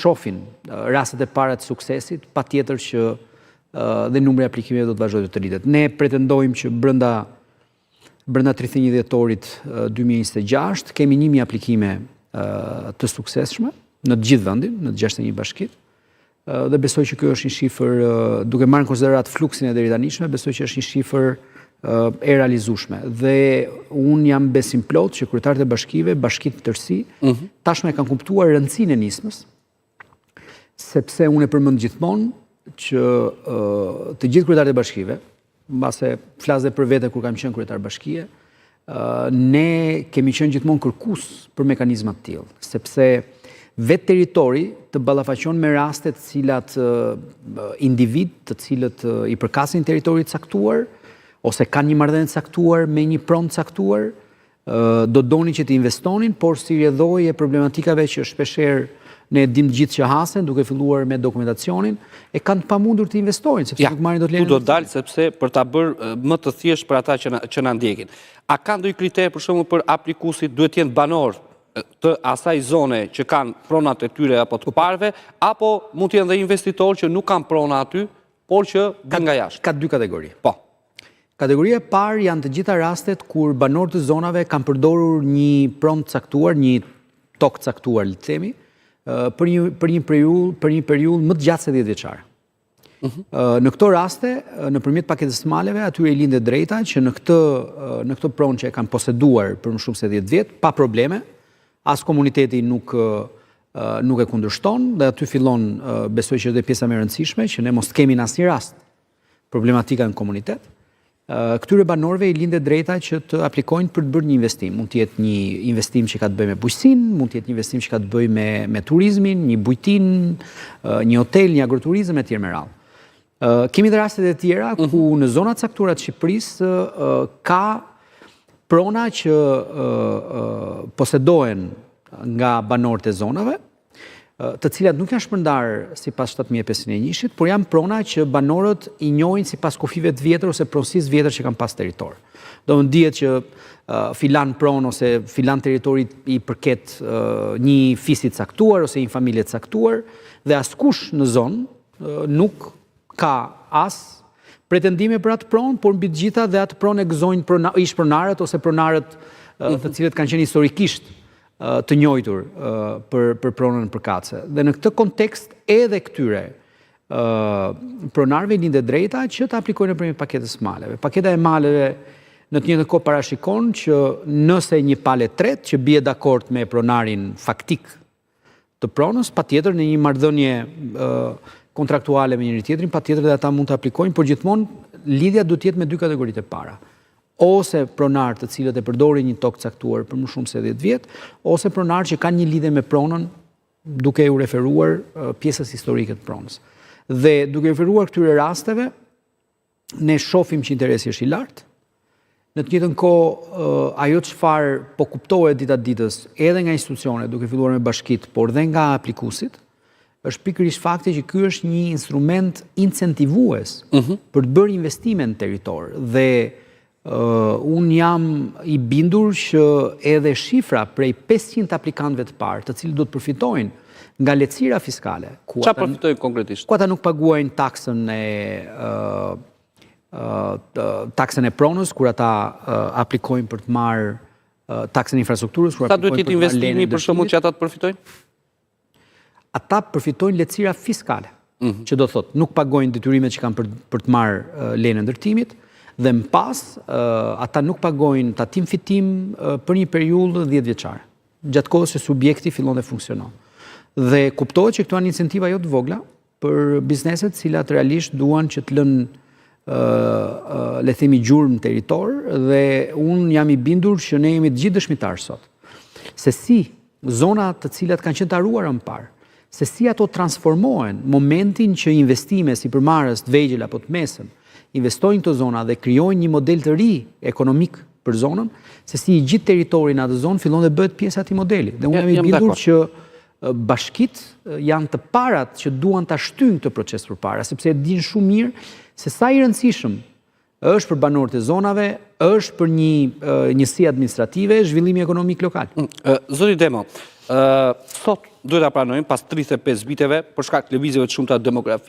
shohin rastet e para të suksesit, patjetër që dhe numri i aplikimeve do të vazhdojë të rritet. Ne pretendojmë që brenda 31 dhjetorit 2026 kemi 1000 aplikime të suksesshme në të gjithë vendin, në të 61 bashkitë. Dhe besoj që kjo është një shifër, duke marrë në konsiderat fluksin e deri tanishme, besoj që është një shifër e realizueshme. Dhe unë jam besim plot që kryetarët e bashkive, bashkitë tërësi, tashmë e kanë kuptuar rëndësinë e nismës, sepse unë e përmend gjithmonë që të gjithë kryetarët e bashkive, mbase flas dhe për vete kur kam qenë kryetar bashkie, ne kemi qenë gjithmonë kërkues për mekanizma të tillë, sepse vetë territori të ballafaqon me raste të cilat individ të cilët i përkasin territorit caktuar ose kanë një marrëdhënie të caktuar me një pronë caktuar, do donin që të investonin, por si rrjedhoi e problematikave që shpeshherë ne dim gjithë që hasen, duke filluar me dokumentacionin, e kanë të pamundur të investojnë, sepse nuk marrin dot lejen. Ku do dalë sepse për ta bërë më të thjesht për ata që na ndjekin. A ka ndonjë kriter për shembull për aplikuesit, duhet të jenë banor të asaj zone që kanë pronat e tyre apo të parëve, apo mund të jenë dhe investitorë që nuk kanë prona aty, por që vijnë nga jashtë? Ka dy kategori. Po. Kategoria e parë janë të gjitha rastet kur banorët të zonave kanë përdorur një pronë të caktuar, një tokë caktuar, le të themi, për një periudhë më të gjatë se 10 vjeçare. Në këto raste, nëpërmjet paketës maleve, atyre i lindet drejta që në këtë pronë që e kanë poseduar për më shumë se 10 vjet, pa probleme, as komuniteti nuk e kundërshton, dhe aty fillon, besoj që është pjesa më e rëndësishme, që ne mos kemi në asnjë rast problematika në komunitet. Këtyre banorëve i lindet drejta që të aplikojnë për të bërë një investim. Mund të jetë një investim që ka të bëjë me bujqësinë, mund të jetë një investim që ka të bëjë me turizmin, një bujtinë, një hotel, një agroturizëm e tjerë me radhë. Kemi dhe rastet e tjera ku në zonat caktuara të Shqipërisë ka prona që posedohen nga banorët e zonave, të cilat nuk janë shpërndarë sipas 7501-shit, por janë prona që banorët i njohin sipas kufive të vjetër ose pronësisë vjetër që kanë pas territor. Do të dihet që filan pronë ose filan territori i përket një fisi të caktuar ose një familje të caktuar, dhe askush në zonë nuk ka as pretendime për atë pronë, por mbi të gjitha dhe atë pronë e gëzojnë ish pronarët ose pronarët të cilët kanë qenë historikisht të njojtur për pronën përkatëse. Dhe në këtë kontekst edhe këtyre pronarëve lindet drejta që të aplikojnë nëpërmjet paketës maleve. Paketa e maleve në të njëjtën kohë parashikon që nëse një palë tretë që bie dakord me pronarin faktik të pronës, patjetër në një marrëdhënie kontraktuale me njëri tjetrin, patjetër dhe ata mund të aplikojnë, por gjithmonë lidhja duhet të jetë me dy kategoritë e para. Ose pronarë të cilët e përdorin një tokë caktuar për më shumë se 10 vjet, ose pronarë që kanë një lidhje me pronën duke u referuar pjesës historike të pronës. Dhe duke referuar këtyre rasteve, ne shohim që interesi është i lartë. Në të njëjtën kohë, ajo çfarë po kuptohet ditë ditës edhe nga institucionet, duke filluar me bashkitë, por dhe nga aplikuesit, është pikërisht fakti që ky është një instrument incentivues për të bërë investime në territor. Dhe unë jam i bindur që edhe shifra prej 500 aplikantëve të parë, të cilët do të përfitojnë nga lehtësira fiskale. Çfarë përfitojnë konkretisht? Ku ata nuk paguajnë taksën e pronës, kur ata aplikojnë për të marrë taksën e infrastrukturës, kur sa duhet të investimi për shkakun që ata të përfitojnë? Ata përfitojnë lehtësira fiskale, që do thotë nuk pagojnë detyrimet që kanë për të marrë lejen e ndërtimit, dhe më pas, ata nuk pagojnë tatim fitim për një periudhë 10 vjeçare, gjatë kohës që subjekti fillon dhe funksionon. Dhe kuptohet që këto janë incentiva jo të vogla për bizneset cilat realisht duan që të lënë le themi gjurmë në territor, dhe unë jam i bindur që ne jemi të gjithë dëshmitarë sot. Se si zona të cilat kanë qenë të haruara më parë, se si ato transformohen momentin që investime si përmarrës të vegjël apo të mesëm investojnë këto zona dhe krijojnë një model të ri ekonomik për zonën, se si i gjithë territori në atë zonë fillon dhe bëhet pjesë atij modeli. Dhe unë jam i bindur që bashkitë janë të parat që duan ta shtyjnë këtë proces përpara, sepse e dinë shumë mirë se sa i rëndësishëm është për banorët e zonave, është për një njësi administrative, zhvillimi ekonomik lokal. Zoti Demo, sot duhet ta pranojmë pas 35 viteve për shkak të lëvizjeve të shumta demografi